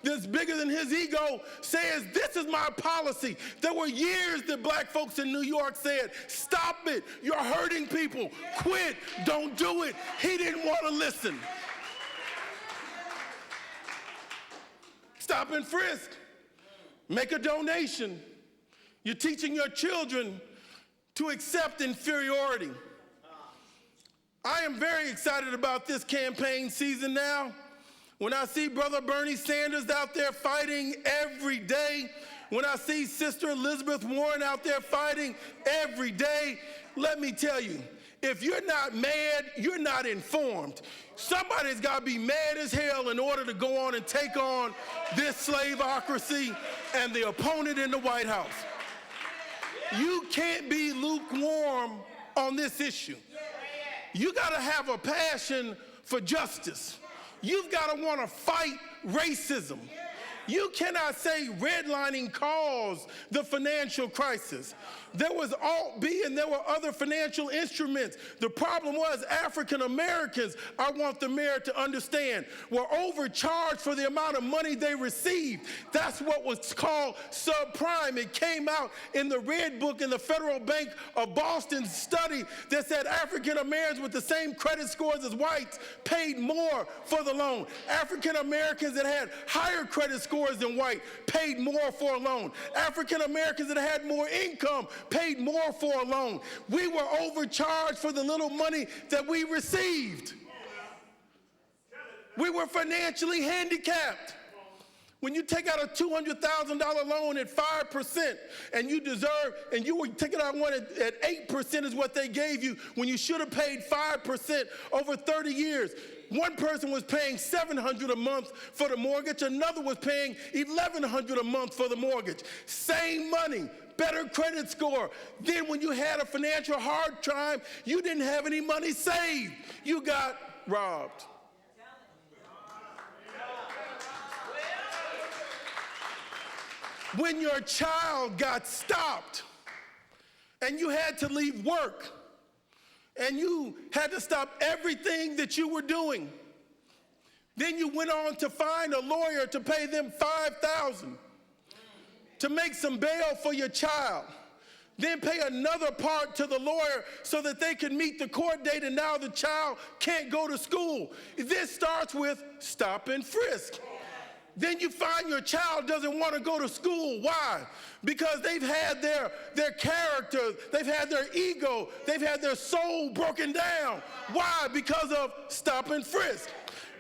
that's bigger than his ego says, this is my policy. There were years that black folks in New York said, stop it, you're hurting people, quit, don't do it. He didn't want to listen. Stop and frisk. Make a donation. You're teaching your children to accept inferiority. I am very excited about this campaign season now. When I see Brother Bernie Sanders out there fighting every day when I see Sister Elizabeth Warren out there fighting every day, let me tell you, if you're not mad, you're not informed. Somebody's got to be mad as hell in order to go on and take on this slaveocracy and the opponent in the White House. You can't be lukewarm on this issue. You got to have a passion for justice. You've got to want to fight racism. You cannot say redlining caused the financial crisis. There was Alt-B and there were other financial instruments. The problem was African Americans, I want the mayor to understand, were overcharged for the amount of money they received. That's what was called subprime. It came out in the Red Book in the Federal Bank of Boston study that said African Americans with the same credit scores as whites paid more for the loan. African Americans that had higher credit scores than white paid more for a loan. African Americans that had more income paid more for a loan. We were overcharged for the little money that we received. We were financially handicapped. When you take out a $200,000 loan at 5% and you deserve, and you were taking out one at 8% is what they gave you when you should have paid 5% over 30 years. One person was paying $700 a month for the mortgage, another was paying $1,100 a month for the mortgage. Same money, better credit score. Then when you had a financial hard time, you didn't have any money saved. You got robbed. When your child got stopped and you had to leave work and you had to stop everything that you were doing, then you went on to find a lawyer to pay them $5,000 to make some bail for your child, then pay another part to the lawyer so that they can meet the court date, and now the child can't go to school. This starts with stop and frisk. Then you find your child doesn't want to go to school. Why? Because they've had their character, they've had their ego, they've had their soul broken down. Why? Because of stop and frisk.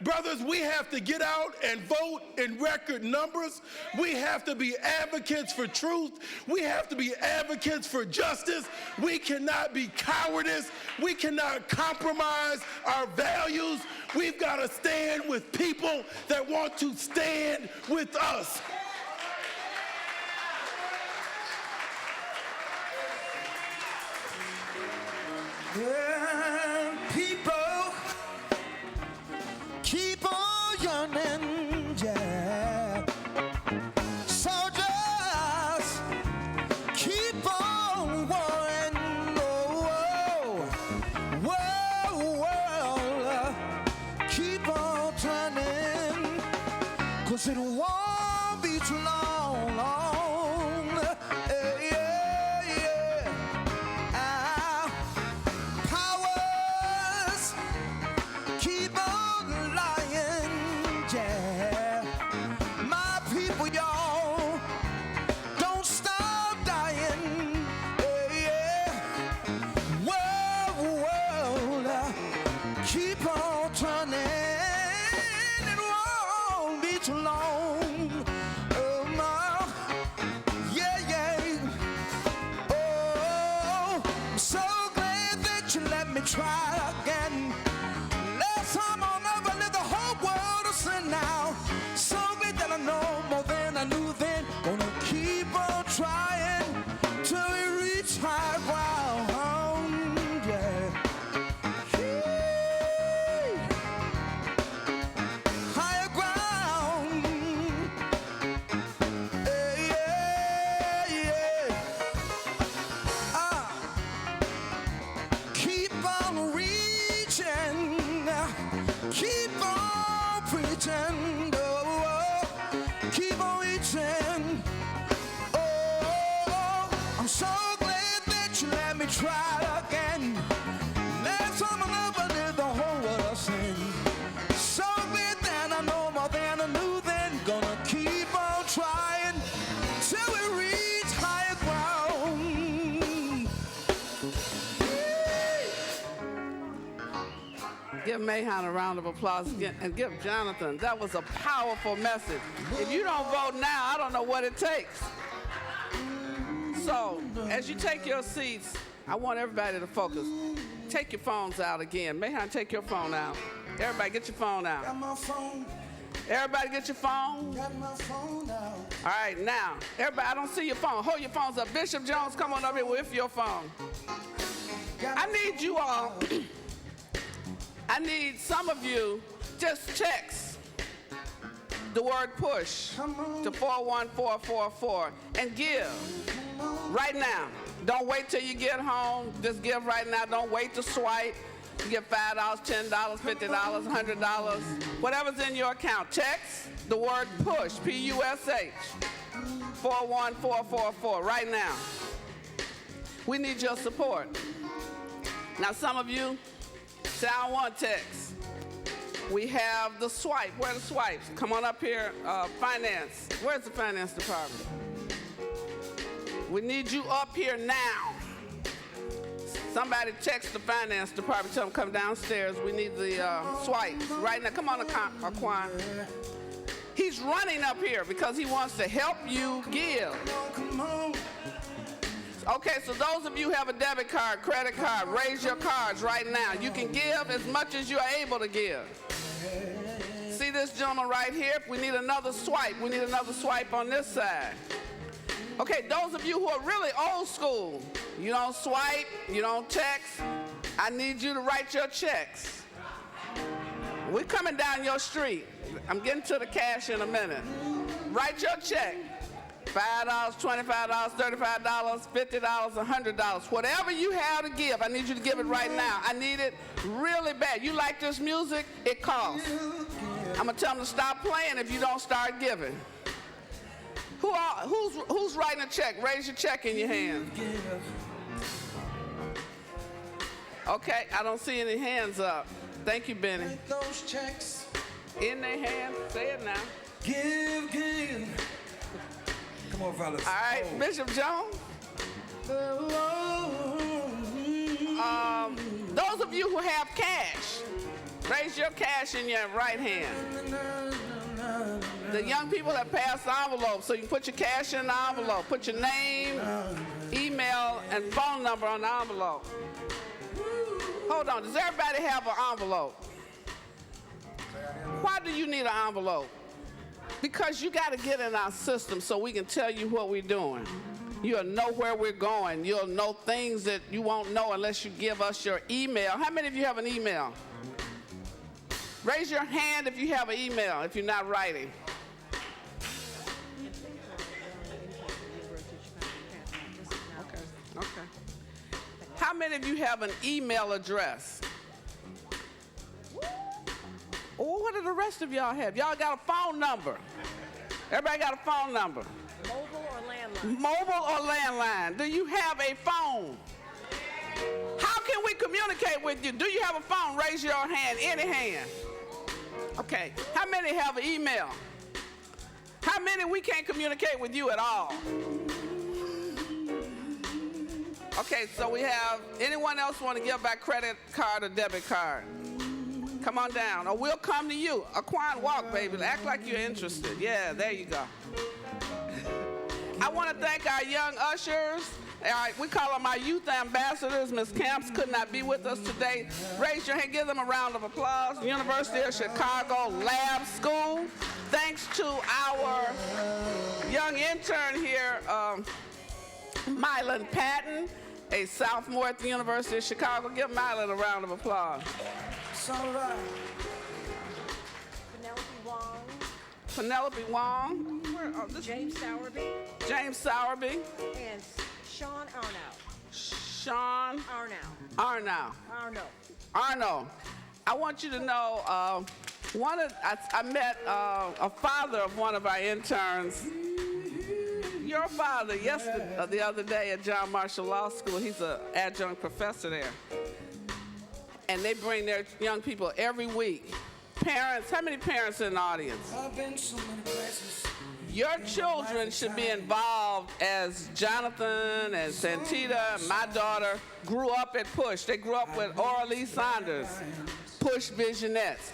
Brothers, we have to get out and vote in record numbers. We have to be advocates for truth. We have to be advocates for justice. We cannot be cowardice. We cannot compromise our values. We've got to stand with people that want to stand with us. People keep on yearning, yeah. Soldiers keep on warring, oh, world keep on turning, 'cause it won't be too long, Our powers keep on lying, yeah. My people, y'all, don't stop dying, World, keep on turning. It won't be too long. Oh, my, yeah. Oh, I'm so glad that you let me try again. Last time I'll never let the whole world to sin now. So glad that I know more than I knew then. Gonna keep on trying till we reach high ground, yeah. Yee. Higher ground, yeah. Keep on reaching, keep on preaching, oh, keep on reaching. Oh, I'm so glad that you let me try again. Last time I never did the whole world of sin. So glad that I know more than I knew then. Gonna keep on trying till we reach higher ground. Give Mayhan a round of applause and give Jonathan. That was a powerful message. If you don't vote now, I don't know what it takes. So, as you take your seats, I want everybody to focus. Take your phones out again. Mayhan, take your phone out. Everybody, get your phone out. Got my phone. Everybody, get your phone. Got my phone out. All right, now, everybody, I don't see your phone. Hold your phones up. Bishop Jones, come on up here with your phone. I need you all, I need some of you, just text the word push to 41444 and give right now. Don't wait till you get home. Just give right now. Don't wait to swipe. You get $5, $10, $50, $100, whatever's in your account. Text the word push, P-U-S-H, 41444 right now. We need your support. Now, some of you say, I don't want text. We have the swipe. Where are the swipes? Come on up here. Finance. Where's the finance department? We need you up here now. Somebody text the finance department, tell them come downstairs. We need the swipes right now. Come on, Aquan. He's running up here because he wants to help you give. Come on. Okay, so those of you who have a debit card, credit card, raise your cards right now. You can give as much as you are able to give. See this gentleman right here? We need another swipe. We need another swipe on this side. Okay, those of you who are really old school, you don't swipe, you don't text, I need you to write your checks. We're coming down your street. I'm getting to the cash in a minute. Write your check. $5, $25, $35, $50, $100. Whatever you have to give, I need you to give it right now. I need it really bad. You like this music? It costs. I'm going to tell them to stop playing if you don't start giving. Who's writing a check? Raise your check in your hand. Okay, I don't see any hands up. Thank you, Benny. Take those checks. In their hands. Say it now. Give. Come on, fellas. All right, Oh. Bishop Jones. Those of you who have cash, raise your cash in your right hand. The young people have passed envelopes, so you can put your cash in the envelope. Put your name, email, and phone number on the envelope. Hold on, does everybody have an envelope? Why do you need an envelope? Because you got to get in our system so we can tell you what we're doing. You'll know where we're going. You'll know things that you won't know unless you give us your email. How many of you have an email? Raise your hand if you have an email, if you're not writing. Okay. How many of you have an email address? Oh, what do the rest of y'all have? Y'all got a phone number. Everybody got a phone number. Mobile or landline? Mobile or landline. Do you have a phone? How can we communicate with you? Do you have a phone? Raise your hand, any hand. Okay, how many have an email? How many we can't communicate with you at all? Okay, so we have, anyone else want to give by credit card or debit card? Come on down, or we'll come to you. Aquan, walk, baby. Act like you're interested. Yeah, there you go. I want to thank our young ushers. All right, we call them our youth ambassadors. Ms. Camps could not be with us today. Raise your hand, give them a round of applause. University of Chicago Lab School. Thanks to our young intern here, Mylan Patton, a sophomore at the University of Chicago. Give Mylan a round of applause. It's all right. Penelope Wong. James Sowerby. James Sowerby. And Sean Arnow. Sean Arnow. Arno. I want you to know, I met a father of one of our interns. Your father, the other day at John Marshall Law School. He's an adjunct professor there. And they bring their young people every week. Parents, how many parents in the audience? I've been so many places. Your children should be involved as Jonathan and Santita, my daughter, grew up at Push. They grew up with Orly Saunders, Push Visionettes.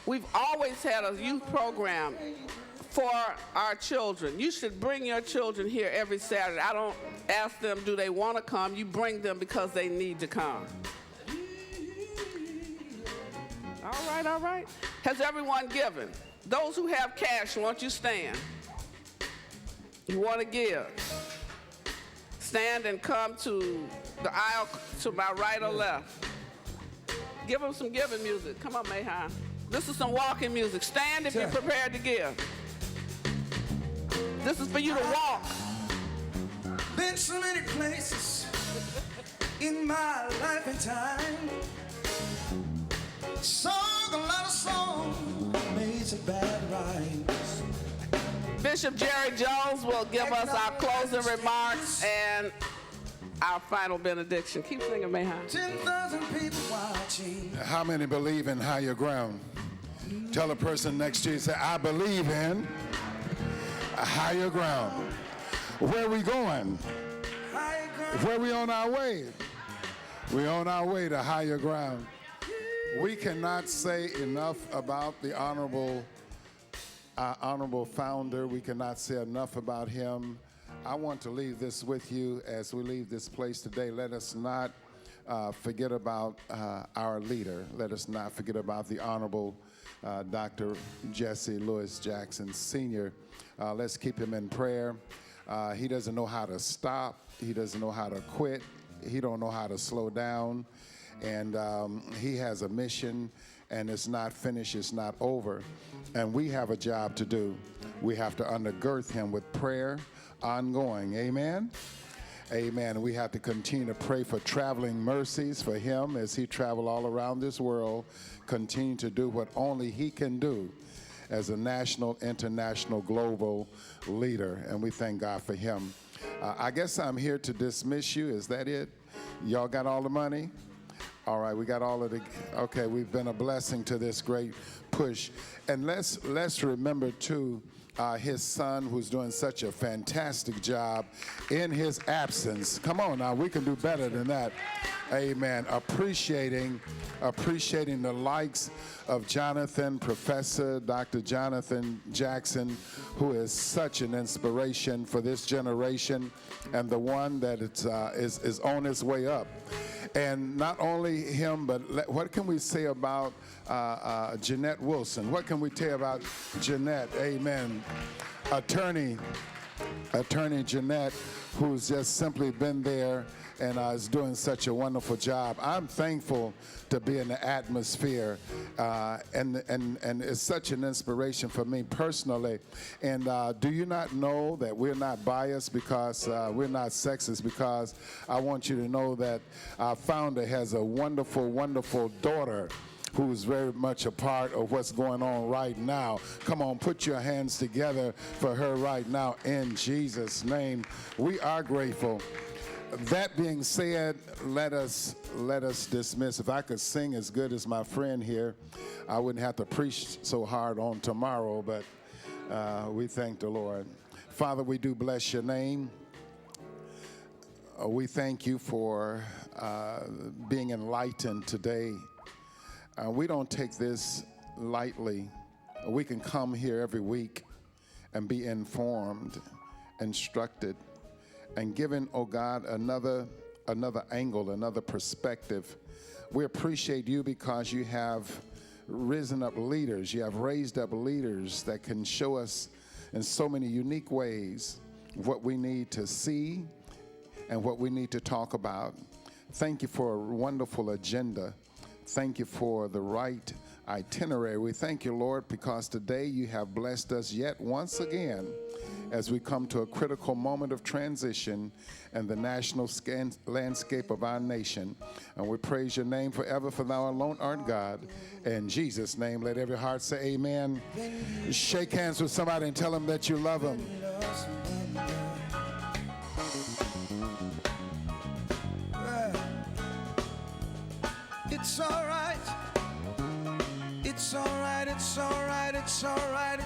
We've always had a youth program for our children. You should bring your children here every Saturday. I don't ask them, do they want to come? You bring them because they need to come. All right. Has everyone given? Those who have cash, won't you stand? You want to give? Stand and come to the aisle to my right or left. Give them some giving music. Come on, Mayhan. This is some walking music. Stand if you're prepared to give. This is for you to walk. Been so many places in my life and time. Sung a lot of songs, made some bad rhymes. Bishop Jerry Jones will give us our closing remarks and our final benediction. Keep singing, Mayhan. 10,000 people watching. How many believe in higher ground? Tell the person next to you, say, I believe in a higher ground. Where are we going? Higher ground. Where are we on our way? We're on our way to higher ground. We cannot say enough about the honorable founder. We cannot say enough about him. I want to leave this with you as we leave this place today. Let us not forget about our leader. Let us not forget about the Honorable Dr. Jesse Louis Jackson Sr. Let's keep him in prayer. He doesn't know how to stop. He doesn't know how to quit. He don't know how to slow down. And he has a mission, and it's not finished, it's not over. And we have a job to do. We have to undergird him with prayer ongoing. Amen? Amen. We have to continue to pray for traveling mercies for him as he travel all around this world, continue to do what only he can do as a national, international, global leader. And we thank God for him. I guess I'm here to dismiss you. Is that it? Y'all got all the money? All right, we got all of the, okay, we've been a blessing to this great push. And let's remember, too, his son, who's doing such a fantastic job in his absence. Come on now, we can do better than that. Amen. Appreciating the likes of Jonathan, Professor Dr. Jonathan Jackson, who is such an inspiration for this generation and the one that is on its way up. And not only him, but what can we say about Jeanette Wilson? What can we tell about Jeanette? Amen. Attorney Jeanette, who's just simply been there and is doing such a wonderful job. I'm thankful to be in the atmosphere, and it's such an inspiration for me personally. And do you not know that we're not biased because we're not sexist? Because I want you to know that our founder has a wonderful, wonderful daughter who's very much a part of what's going on right now. Come on, put your hands together for her right now in Jesus' name. We are grateful. That being said, let us dismiss. If I could sing as good as my friend here, I wouldn't have to preach so hard on tomorrow, but we thank the Lord. Father, we do bless your name. We thank you for being enlightened today. We don't take this lightly. We can come here every week and be informed, instructed, and given, oh God, another angle, another perspective. We appreciate you because you have risen up leaders. You have raised up leaders that can show us in so many unique ways what we need to see and what we need to talk about. Thank you for a wonderful agenda. Thank you for the right itinerary. We thank you, Lord, because today you have blessed us yet once again as we come to a critical moment of transition in the national landscape of our nation. And we praise your name forever, for thou alone art God. In Jesus' name, let every heart say amen. Shake hands with somebody and tell them that you love them. It's all right. It's all right. It's all right. It's all right.